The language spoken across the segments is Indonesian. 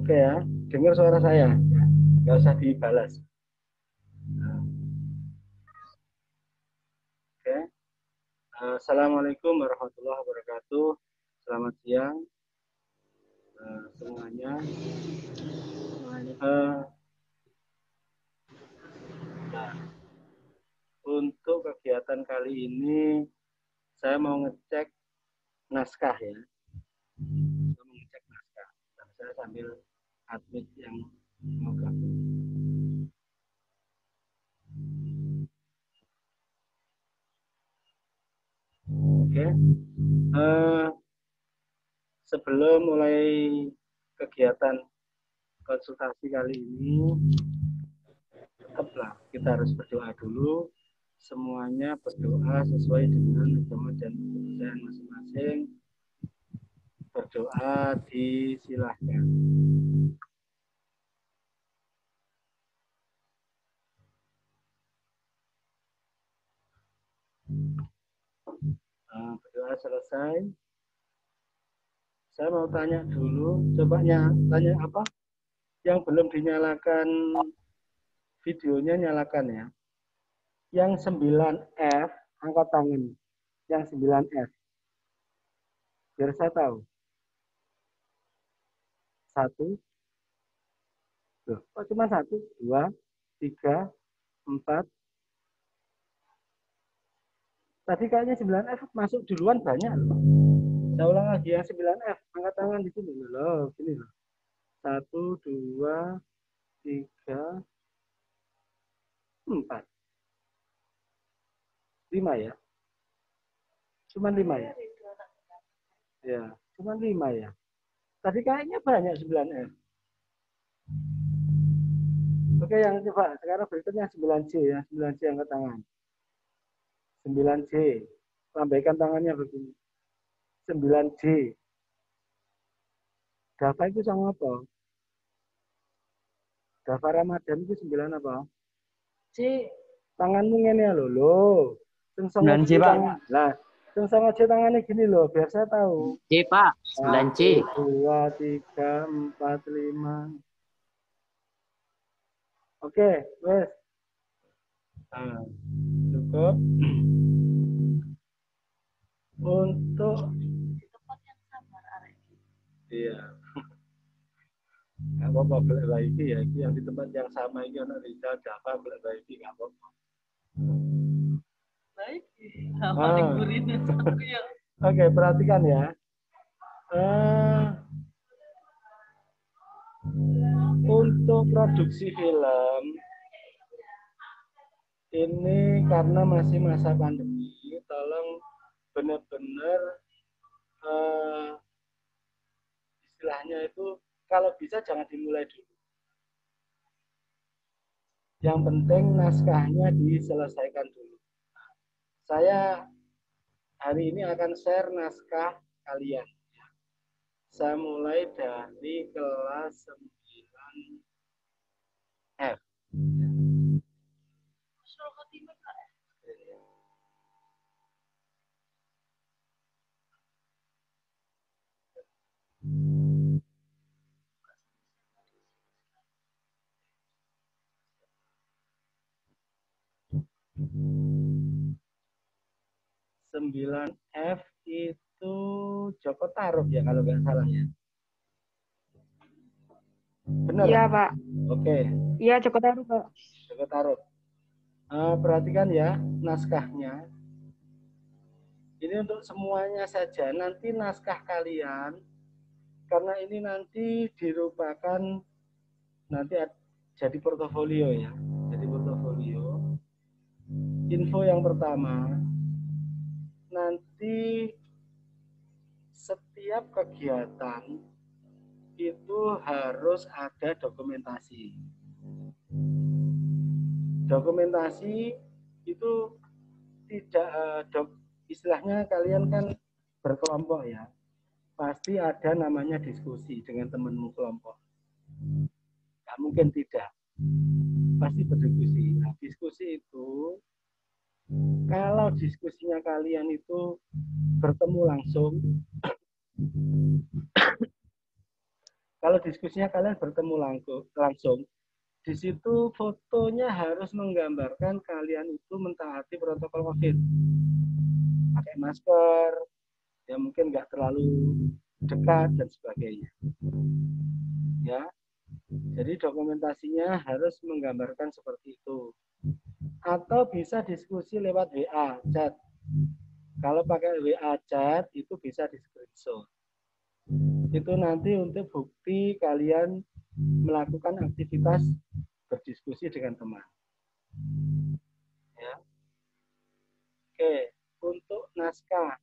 Oke ya, dengar suara saya, nggak usah dibalas. Oke. Assalamualaikum warahmatullahi wabarakatuh. Selamat siang semuanya. Nah, untuk kegiatan kali ini saya mau ngecek naskah ya. Saya mau ngecek naskah. Dan saya sambil admit yang mau gabung. Oke. Sebelum mulai kegiatan konsultasi kali ini, tetaplah kita harus berdoa dulu. Semuanya berdoa sesuai dengan agama dan kepercayaan masing-masing. Berdoa disilahkan. Berdoa selesai. Saya mau tanya dulu, coba tanya apa? Yang belum dinyalakan videonya nyalakan ya. Yang 9F, angkat tangan. Yang 9F. Biar saya tahu. 1. Loh, kok cuma 1, 2, 3, 4. Tadi kayaknya 9F masuk duluan banyak loh. Saya ulang lagi yang 9F, angkat tangan di sini loh, sini loh. 1, 2, 3, 4. 5 ya? Cuma 5 ya? Ya, cuma 5 ya. Tadi kayaknya banyak 9F. Oke, yang coba sekarang berikutnya 9C ya, 9C angkat tangan. 9C. Lambaikan tangannya begini. 9C. Dafa itu sama apa? Dafa Ramadan itu 9 apa? C. Tanganmu ngene lho, lho. Sing songo 9C, Pak. tangan. Lah, sing songo tangannya gini loh, biar saya tahu. C, Pak. 9C. 1, 2, 3, 4, 5. Oke, wes. Cukup. Untuk iya. Nggak apa-apa beli wifi ya. Yang di tempat yang sama ini anak Rizal Java beli wifi nggak apa-apa. Oke, perhatikan ya. Untuk produksi film ini karena masih masa pandemi, tolong benar-benar istilahnya itu kalau bisa jangan dimulai dulu. Yang penting naskahnya diselesaikan dulu. Saya hari ini akan share naskah kalian. Saya mulai dari kelas 9F. 9F itu Joko Tarub ya kalau nggak salah ya. Benar? Iya, Pak. Oke. Iya, Joko Tarub, Pak. Joko Tarub. Perhatikan ya naskahnya. Ini untuk semuanya saja. Nanti naskah kalian, karena ini nanti dirupakan nanti jadi portofolio ya. Jadi portofolio. Info yang pertama, nanti setiap kegiatan itu harus ada dokumentasi. Dokumentasi itu tidak istilahnya kalian kan berkelompok ya. Pasti ada namanya diskusi dengan temanmu kelompok. Nggak mungkin tidak. Pasti berdiskusi. Nah, diskusi itu kalau diskusinya kalian itu bertemu langsung, Kalau diskusinya kalian bertemu langsung, di situ fotonya harus menggambarkan kalian itu mentaati protokol COVID. Pakai masker, ya mungkin nggak terlalu dekat dan sebagainya. Ya, jadi dokumentasinya harus menggambarkan seperti itu. Atau bisa diskusi lewat WA, chat. Kalau pakai WA chat itu bisa di screenshot. Itu nanti untuk bukti kalian melakukan aktivitas berdiskusi dengan teman. Ya. Oke, untuk naskah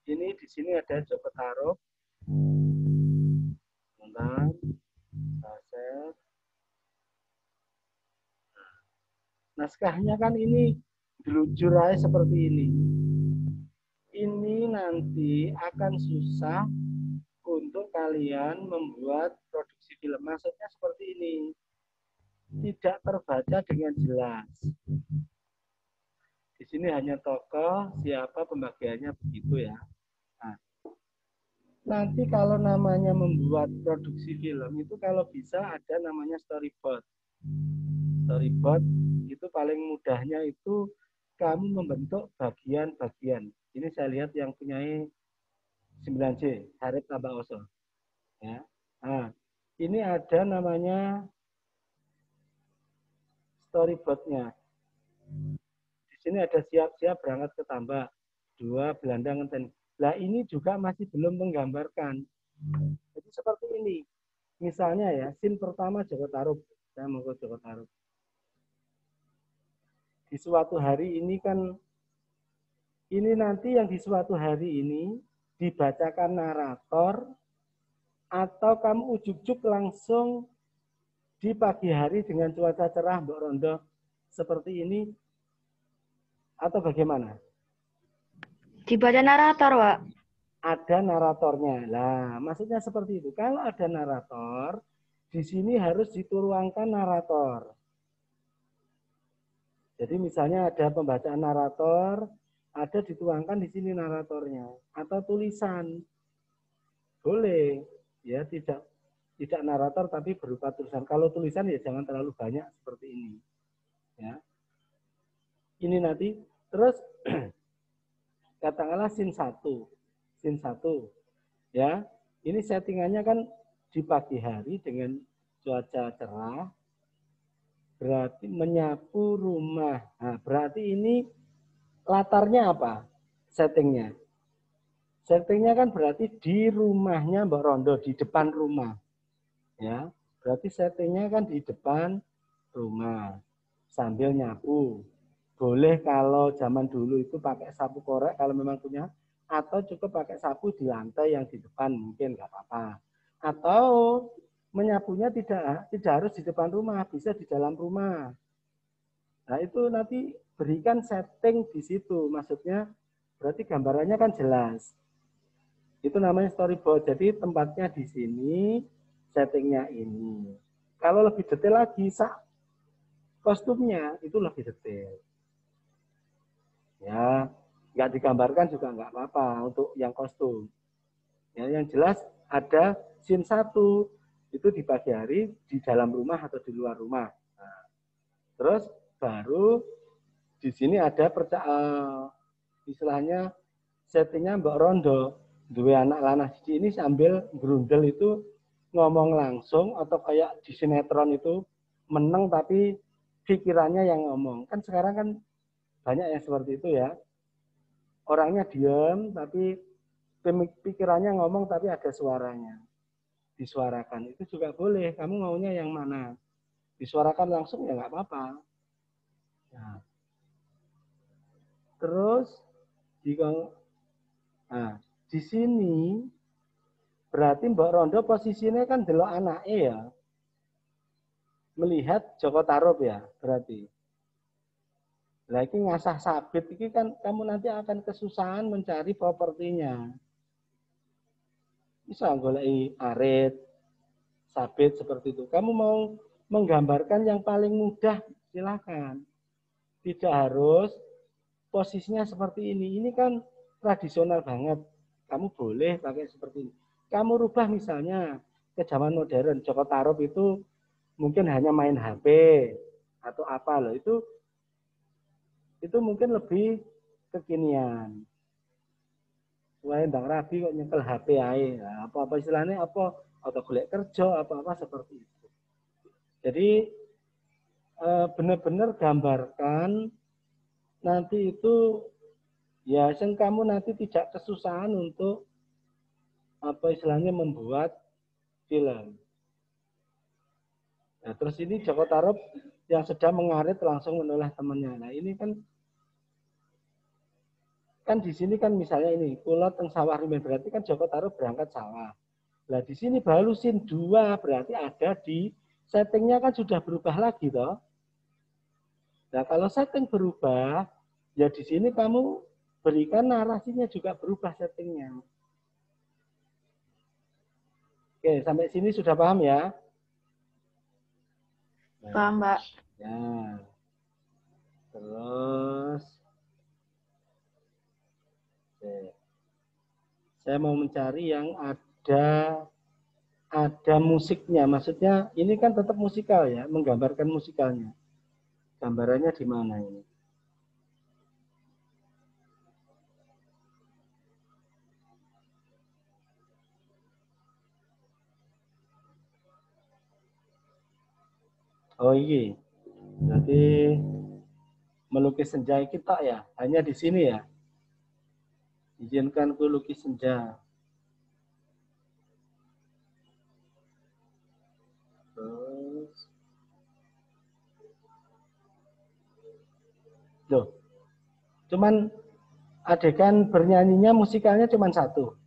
ini di sini ada Joko Tarub. Bentar, saya. Naskahnya kan ini dilujur aja seperti ini. Ini nanti akan susah untuk kalian membuat produksi film. Maksudnya seperti ini. Tidak terbaca dengan jelas. Di sini hanya tokoh, siapa pembagiannya begitu ya. Nah, nanti kalau namanya membuat produksi film itu kalau bisa ada namanya storyboard. Storyboard itu paling mudahnya itu kamu membentuk bagian-bagian. Ini saya lihat yang punya 9C, Harip Tambah Oso. Ya. Nah, ini ada namanya storyboardnya. Di sini ada siap-siap berangkat ke Tambak. 2 Belanda ngenten. Nah ini juga masih belum menggambarkan. Jadi seperti ini. Misalnya ya, scene pertama Joko Tarub. Saya mau ke Joko Tarub. Di suatu hari ini kan, ini nanti yang di suatu hari ini dibacakan narator, atau kamu ujuk-ujuk langsung di pagi hari dengan cuaca cerah, Mbak Rondo, seperti ini, atau bagaimana? Dibaca narator, Pak. Ada naratornya. Nah, maksudnya seperti itu. Kalau ada narator, di sini harus dituangkan narator. Jadi misalnya ada pembacaan narator, ada dituangkan di sini naratornya, atau tulisan. Boleh, ya tidak narator tapi berupa tulisan. Kalau tulisan ya jangan terlalu banyak seperti ini. Ya. Ini nanti terus katakanlah scene 1. Scene 1. Ya. Ini settingannya kan di pagi hari dengan cuaca cerah. Berarti menyapu rumah. Nah, berarti ini latarnya apa? Settingnya. Settingnya kan berarti di rumahnya Mbak Rondo, di depan rumah. Ya, berarti settingnya kan di depan rumah. Sambil nyapu. Boleh kalau zaman dulu itu pakai sapu korek kalau memang punya. Atau cukup pakai sapu di lantai yang di depan, mungkin nggak apa-apa. Atau menyapunya tidak harus di depan rumah, bisa di dalam rumah. Nah itu nanti berikan setting di situ, maksudnya berarti gambarannya kan jelas. Itu namanya storyboard. Jadi tempatnya di sini, settingnya ini. Kalau lebih detail lagi, kostumnya itu lebih detail. Ya, nggak digambarkan juga nggak apa-apa untuk yang kostum. Ya, yang jelas ada scene 1 itu di pagi hari di dalam rumah atau di luar rumah. Nah, terus baru di sini ada istilahnya settingnya Mbak Rondo, dua anak lanang ini sambil grundel itu ngomong langsung atau kayak di sinetron itu meneng tapi pikirannya yang ngomong. Kan sekarang kan banyak yang seperti itu ya. Orangnya diam tapi pikirannya ngomong tapi ada suaranya. Disuarakan. Itu juga boleh. Kamu maunya yang mana? Disuarakan langsung ya nggak apa-apa. Nah. Terus di sini berarti Mbak Rondo posisinya kan delok anaknya ya. Melihat Joko Tarub ya berarti. Nah ini ngasah sabit ini kan kamu nanti akan kesusahan mencari propertinya. Bisa golek arit, sabit seperti itu. Kamu mau menggambarkan yang paling mudah silakan. Tidak harus posisinya seperti ini. Ini kan tradisional banget. Kamu boleh pakai seperti ini. Kamu rubah misalnya ke zaman modern. Joko Tarub itu mungkin hanya main HP atau apa loh. Itu mungkin lebih kekinian. Wah, ndang rabi kok nyekel HP ae. Nah, apa-apa istilahnya apa atau golek kerja apa-apa seperti itu. Jadi benar-benar gambarkan nanti itu ya kamu nanti tidak kesusahan untuk apa istilahnya membuat film. Nah, terus ini Joko Tarub yang sedang mengarit langsung menoleh temannya. Nah, ini kan di sini kan misalnya ini kulot teng sawah rumen berarti kan Joko Tarub berangkat sawah. Nah, di sini baru scene 2 berarti ada di settingnya kan sudah berubah lagi toh. Nah, kalau setting berubah, ya di sini kamu berikan narasinya juga berubah settingnya. Oke, sampai sini sudah paham ya? Nah, Paham, Mbak. ya. Terus, oke. Saya mau mencari yang ada musiknya. Maksudnya ini kan tetap musikal ya, menggambarkan musikalnya. Gambarannya di mana ini? Oh iya, berarti melukis senja kita ya, hanya di sini ya. Izinkan ku lukis senja. Terus, loh, cuman adegan bernyanyinya musikalnya cuma satu.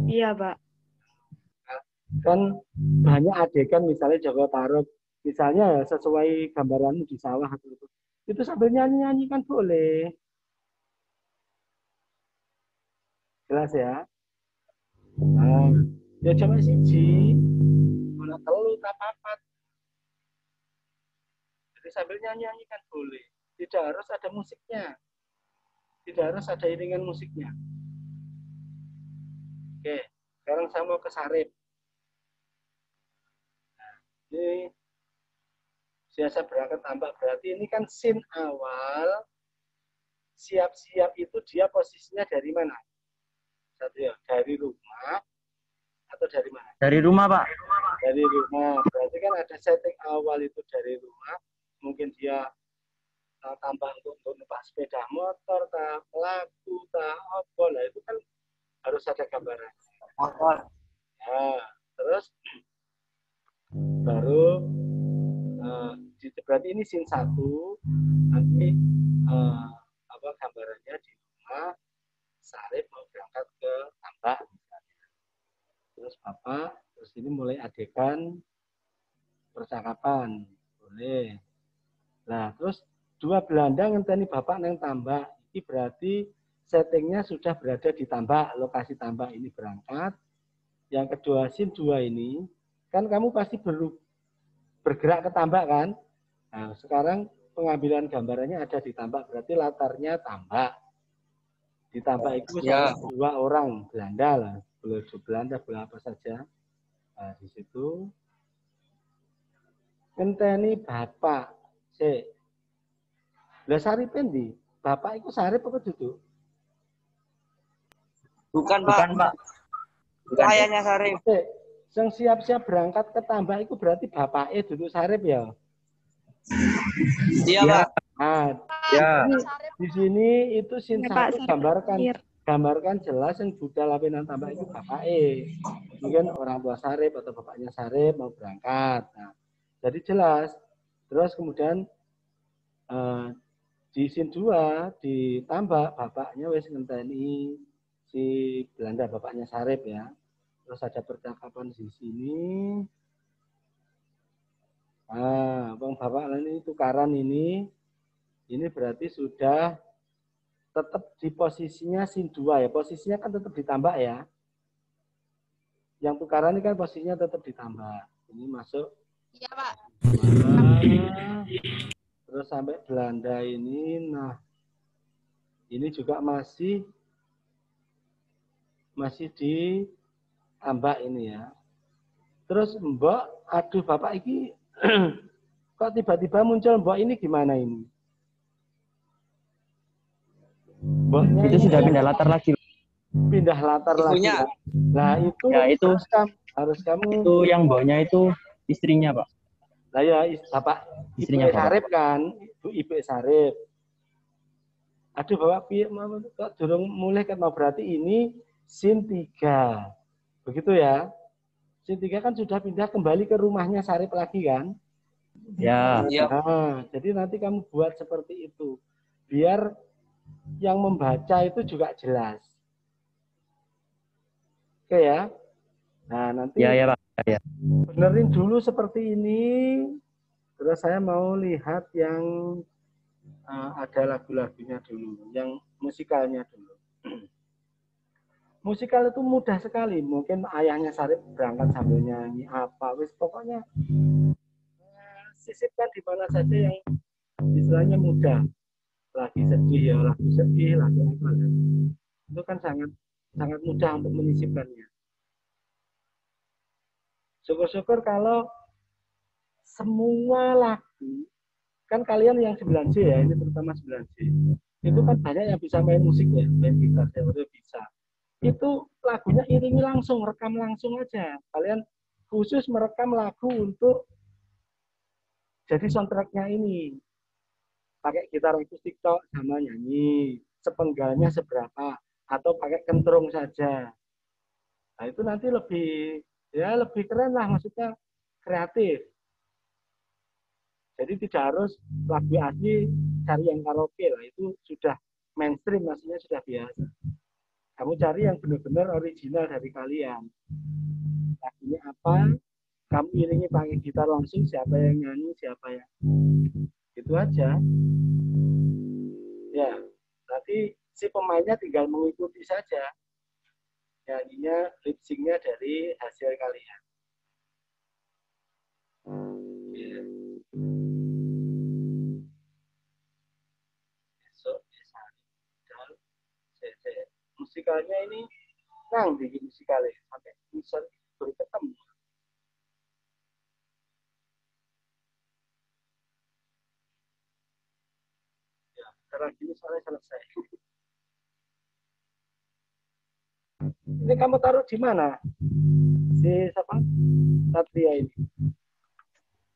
Iya, Pak. Kan banyak adegan misalnya Joko Tarub, misalnya sesuai gambaranmu di sawah atau itu sambil nyanyi-nyanyi kan boleh. Jelas ya? Nah, ya cuma siji, mana telu tak papat. Jadi sambil nyanyi-nyanyi kan boleh. Tidak harus ada musiknya. Tidak harus ada iringan musiknya. Oke, sekarang saya mau ke Sarip. Ini biasa berangkat tambak berarti ini kan scene awal siap-siap itu dia posisinya dari mana? Satu ya, dari rumah atau dari mana? Dari rumah, Pak. Dari rumah. Berarti kan ada setting awal itu dari rumah. Mungkin dia tambah untuk numpak sepeda motor, tak pelaku, tak apa lah itu kan harus ada gambaran. Motor. Nah, terus baru berarti ini scene 1 nanti apa gambarannya di rumah Sarip mau berangkat ke tambak misalnya. Terus bapak terus ini mulai adegan percakapan boleh. Nah terus dua Belanda ngenteni bapak neng tambak ini berarti settingnya sudah berada di tambak, lokasi tambak ini berangkat. Yang kedua scene 2 ini kan kamu pasti bergerak ke tambak kan. Nah, sekarang pengambilan gambarannya ada di tambak, berarti latarnya tambak. Di tambak itu Ya. dua orang Belanda lah, boleh Belanda, boleh apa saja. Nah, di situ ngenteni bapak. Lah Saripen di, bapak itu Sarip apa duduk? Bukan, Pak. Bukan, Pak. Kayaknya Sarip. Yang siap-siap berangkat ke tambak itu berarti bapaknya duduk Sarip ya? Iya, Pak. Nah, Ya. di sini itu scene Ya, 1 Pak, gambarkan jelas yang budal lapinan tambak itu bapaknya. Mungkin orang tua Sarip atau bapaknya Sarip mau berangkat. Nah, jadi jelas. Terus kemudian di scene 2 ditambah bapaknya wis ngenteni si Belanda bapaknya Sarip ya. Terus ada percakapan di sini. Nah, bang bapak ini tukaran ini berarti sudah tetap di posisinya scene 2 ya. Posisinya kan tetap ditambah ya. Yang tukaran ini kan posisinya tetap ditambah. Ini masuk. Iya, Pak. Terus sampai Belanda ini, nah ini juga masih di ambak ini ya. Terus mbok, aduh bapak ini kok tiba-tiba muncul mbok ini gimana ini? Mboknya Itu ini sudah pindah latar lagi. pindah latar lagi. Ibunya. Nah itu, Ya, itu harus kamu itu yang mboknya itu istrinya, Pak. lah ya bapak Istrinya Ibu bapak. Sarip kan, Ibu Sarip. Aduh bapak piye kok durung mulai kan berarti ini sin 3. Begitu ya. Sin 3 kan sudah pindah kembali ke rumahnya Sarip lagi kan? Ya. Iya. Nah, jadi nanti kamu buat seperti itu. Biar yang membaca itu juga jelas. Oke ya. Nah, nanti Ya, Pak. Ya. benerin dulu seperti ini. Terus saya mau lihat yang ada lagu-lagunya dulu, yang musikalnya dulu. Musikal itu mudah sekali. Mungkin ayahnya Sarip berangkat sambil nyanyi apa, wis pokoknya sisipkan di mana saja yang istilahnya mudah. Lagi sedih ya, lagu sedih, lagu apa ya. Itu kan sangat sangat mudah untuk menyisipkannya. Syukur-syukur kalau semua lagu, kan kalian yang 9C ya, ini terutama 9C. Itu kan banyak yang bisa main musik ya, main gitar, teori bisa. Itu lagunya iringi langsung, rekam langsung aja. Kalian khusus merekam lagu untuk jadi soundtracknya ini. Pakai gitar akustik tok sama nyanyi. Sepenggalnya seberapa. Atau pakai kentrung saja. Nah itu nanti lebih keren lah, maksudnya kreatif. Jadi tidak harus lagu asli cari yang karaoke lah, itu sudah mainstream, maksudnya sudah biasa. Kamu cari yang benar-benar original dari kalian. Lagunya apa, kamu iringi pakai gitar langsung, siapa yang nyanyi, siapa yang itu aja. Ya, nanti si pemainnya tinggal mengikuti saja. Nyanyinya, lip sync-nya dari hasil kalian. Ya. Besok musikalnya ini nang bikin musikalnya sampai misal baru ketemu. Ya, sekarang gini soalnya selesai. Ini kamu taruh di mana? Si siapa? Satria ini.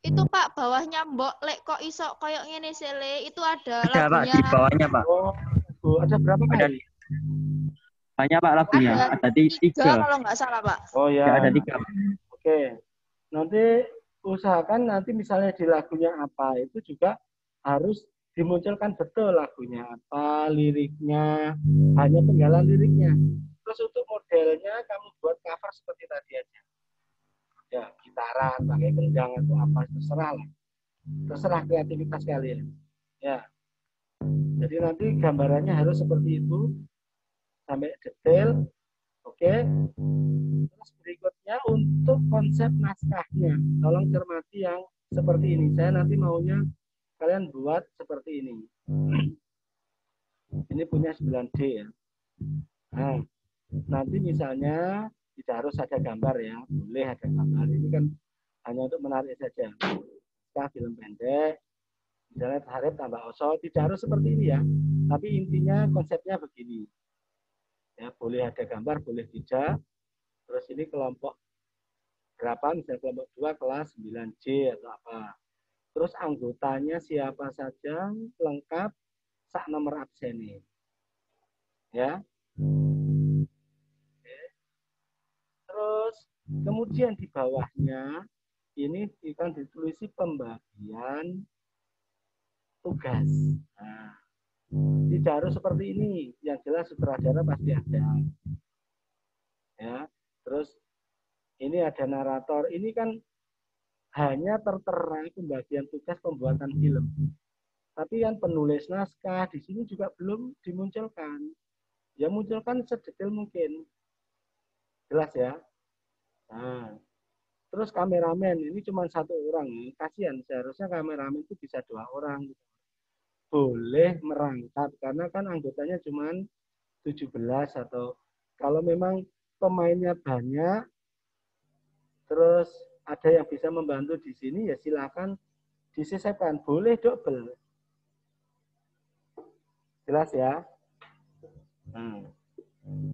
Itu Pak, bawahnya Mbok lek kok iso koyok ngene sele, itu ada Ada, Pak, lagunya. di bawahnya, Pak. Oh, ada berapa kali? Banyak, Pak, lagunya. Ada tiga 3. kalau nggak salah Pak. Oh ya. Ya, ada 3. Oke. Nanti usahakan nanti misalnya di lagunya apa itu juga harus dimunculkan betul lagunya apa, liriknya, hanya penggalan liriknya. Terus untuk modelnya kamu buat cover seperti tadi aja. Ya, gitaran, pakai kendang atau apa, terserah lah. Terserah kreativitas kalian. Ya. Jadi nanti gambarannya harus seperti itu sampai detail. Oke. Terus berikutnya untuk konsep naskahnya, tolong cermati yang seperti ini. Saya nanti maunya kalian buat seperti ini. Ini punya 9D ya. Nah, nanti misalnya tidak harus ada gambar ya, boleh ada gambar. Ini kan hanya untuk menarik saja. Naskah film pendek, misalnya Harip tambah Oso, tidak harus seperti ini ya. Tapi intinya konsepnya begini. Ya, boleh ada gambar, boleh tidak. Terus ini kelompok berapa, misalnya kelompok 2 kelas 9C atau apa. Terus anggotanya siapa saja, lengkap, sak nomor absen. Ya. Oke. Terus kemudian di bawahnya ini akan ditulis pembagian tugas. Nah, tidak harus seperti ini, yang jelas sutradara pasti ada. Ya. Terus ini ada narator, ini kan hanya tertera pembagian tugas pembuatan film. Tapi yang penulis naskah di sini juga belum dimunculkan. Ya munculkan sedetail mungkin. Jelas ya. Nah, terus kameramen ini cuma 1 orang. Kasihan, seharusnya kameramen itu bisa 2 orang. Boleh merangkap karena kan anggotanya cuma 17 atau kalau memang pemainnya banyak terus ada yang bisa membantu di sini, ya silakan disisipkan. Boleh double. Jelas ya?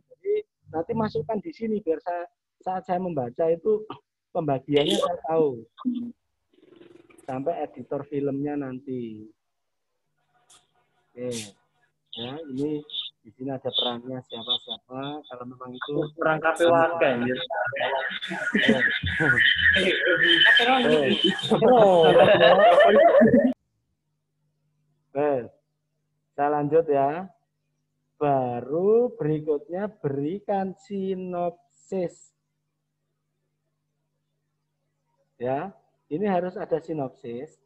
Jadi nanti masukkan di sini biar saat saya membaca itu pembagiannya saya tahu. Sampai editor filmnya nanti. Oke. Ya, ini di sini ada perannya siapa-siapa. Kalau memang itu Kurang kafe warga anjir. Oke. Saya lanjut ya. Baru berikutnya berikan sinopsis. Ya, ini harus ada sinopsis.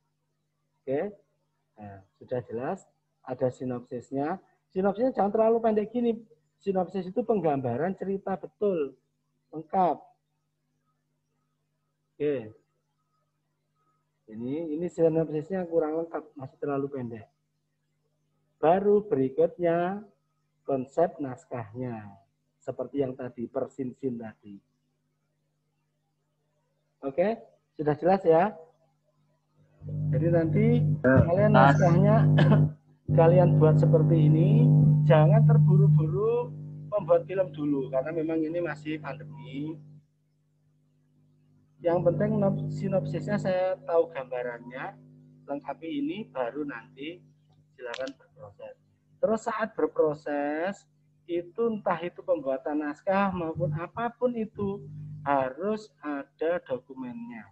Oke. Nah, sudah jelas ada sinopsisnya. Sinopsisnya jangan terlalu pendek gini. Sinopsis itu penggambaran cerita betul, lengkap. Oke. Ini sinopsisnya kurang lengkap, masih terlalu pendek. Baru berikutnya konsep naskahnya. Seperti yang tadi, persin-sin tadi. Oke, sudah jelas ya? Jadi nanti kalian naskahnya kalian buat seperti ini, jangan terburu-buru membuat film dulu karena memang ini masih pandemi. Yang penting sinopsisnya saya tahu gambarannya, lengkapi ini baru nanti silakan berproses. Terus saat berproses itu entah itu pembuatan naskah maupun apapun itu harus ada dokumennya.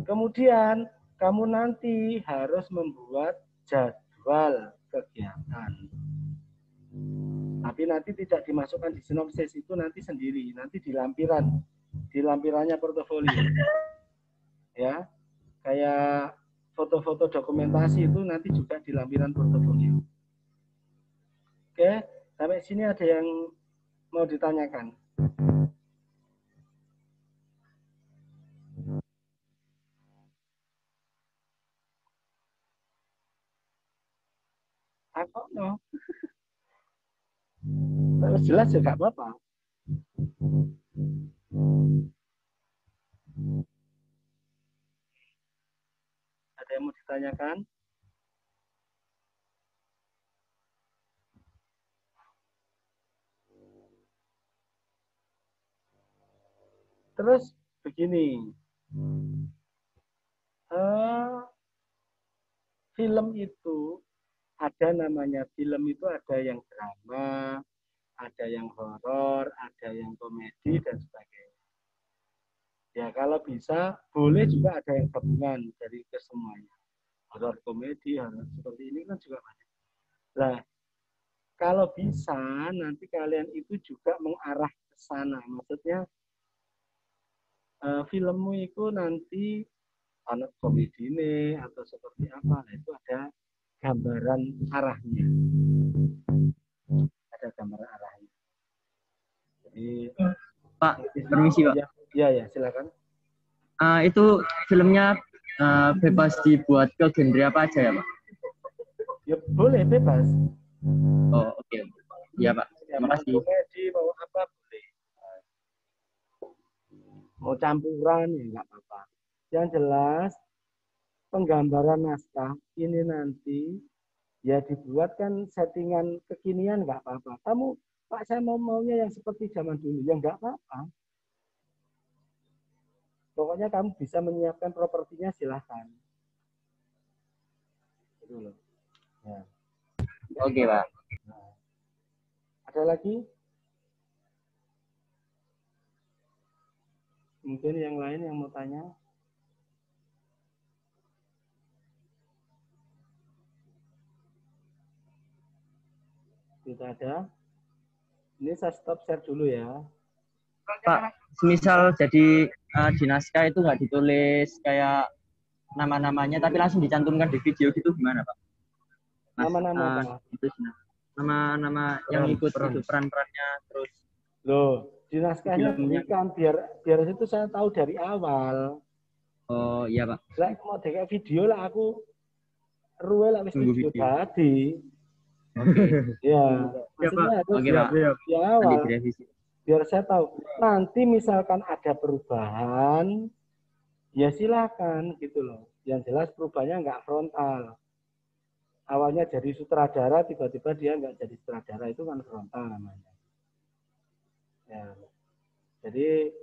Kemudian kamu nanti harus membuat jadwal kegiatan. Tapi nanti tidak dimasukkan di sinopsis, itu nanti sendiri, nanti di lampirannya portofolio. Ya, kayak foto-foto dokumentasi itu nanti juga di lampiran portofolio. Oke, sampai sini ada yang mau ditanyakan? Aku no. Terus jelas juga apa-apa. Ada yang mau ditanyakan? Terus begini, film itu ada namanya film itu ada yang drama, ada yang horor, ada yang komedi dan sebagainya. Ya kalau bisa boleh juga ada yang gabungan dari kesemuanya. Horor komedi, horor seperti ini kan juga banyak. Nah, kalau bisa nanti kalian itu juga mengarah ke sana. Maksudnya filmmu itu nanti anak komedi ini atau seperti apa, nah, itu ada gambaran arahnya. Ada gambaran arahnya. Jadi, Pak, permisi Pak. Ya, silakan. Itu filmnya bebas dibuat ke genre apa aja ya Pak? Ya boleh bebas. Oh oke. Iya Pak. Terima kasih. Komedi mau apa boleh. Mau campuran ya nggak apa-apa. Yang jelas penggambaran naskah ini nanti ya dibuatkan settingan kekinian nggak apa-apa. Kamu Pak saya maunya yang seperti zaman dulu ya nggak apa-apa. Pokoknya kamu bisa menyiapkan propertinya silahkan. Itu loh. Ya. Oke Pak. Nah. Ada lagi? Mungkin yang lain yang mau tanya? Tidak ada. Ini saya stop share dulu ya. Pak, semisal jadi di naskah itu nggak ditulis kayak nama-namanya, tapi langsung dicantumkan di video gitu gimana Pak? Nama-nama apa? Itu nama-nama yang ikut Peran. itu peran-perannya terus. Loh, di naskahnya berikan biar itu saya tahu dari awal. Oh iya Pak. Lah mau kayak video lah aku ruwe lah wis video tadi. Oke. Ya, Ya Pak. maksudnya harus Oke Pak. di awal. Nanti direvisi. Biar saya tahu. Nanti misalkan ada perubahan, ya silakan gitu loh. Yang jelas perubahannya nggak frontal. Awalnya jadi sutradara, tiba-tiba dia nggak jadi sutradara, itu kan frontal namanya. Ya. Jadi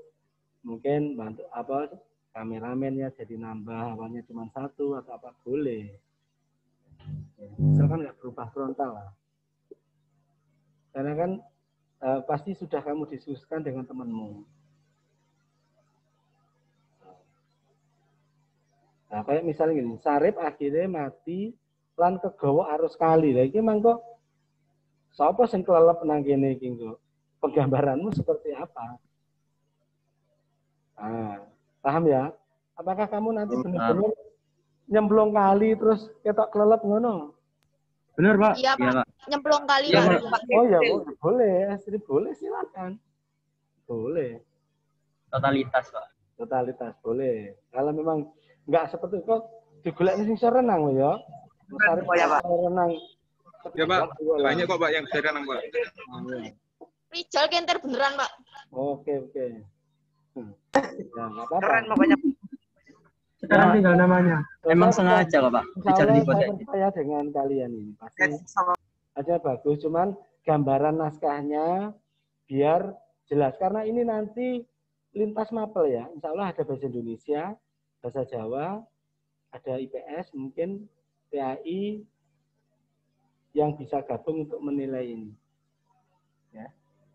mungkin bantu apa kameramennya jadi nambah, awalnya cuma 1 atau apa boleh. Ya, misalkan nggak berubah frontal lah. Karena kan pasti sudah kamu diskusikan dengan temanmu. Nah, kayak misalnya gini, Sarip akhirnya mati lan kegawa arus kali. Lah iki mangko sapa sing kelelep nang kene iki kok? Penggambaranmu seperti apa? Nah, paham ya? Apakah kamu nanti benar-benar nyemplung kali terus ketok kelelep ngono? Benar, Pak. Iya, Pak. Pak. Nyemplung kali Iya, baru. Pak. Oh ya, boleh, asli boleh silakan. Boleh. Totalitas, Pak. Totalitas boleh. Kalau memang nggak seperti kok digolek sing iso renang lho ya. Oh ya, Pak. Renang. Ya Pak, banyak kok Pak yang bisa renang Pak. Rijal kenter beneran, Pak. Oke. Ya, nggak apa-apa. Keren pokoknya. Sekarang tinggal namanya. Emang sengaja kok, Pak. Insya Allah saya percaya dengan kalian ini. Pasti aja bagus. Cuman gambaran naskahnya biar jelas. Karena ini nanti lintas mapel ya. Insya Allah ada bahasa Indonesia, bahasa Jawa, ada IPS, mungkin PAI yang bisa gabung untuk menilai ini. Ya.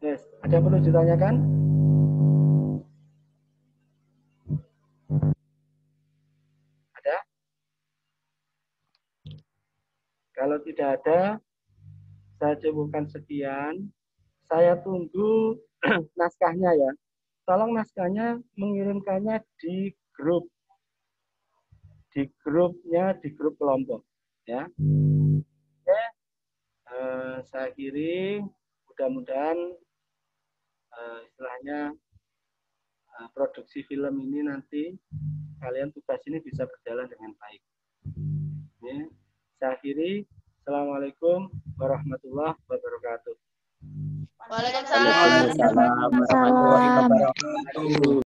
Yes. Ada yang perlu ditanyakan? Ada? Kalau tidak ada, saya cukupkan sekian. Saya tunggu naskahnya ya. Tolong naskahnya mengirimkannya di grup. Di grupnya, di grup kelompok. Ya. Oke. Saya akhiri. Mudah-mudahan istilahnya produksi film ini nanti kalian tugas ini bisa berjalan dengan baik. Ya. Saya akhiri. Assalamualaikum warahmatullahi wabarakatuh. Waalaikumsalam. Waalaikumsalam.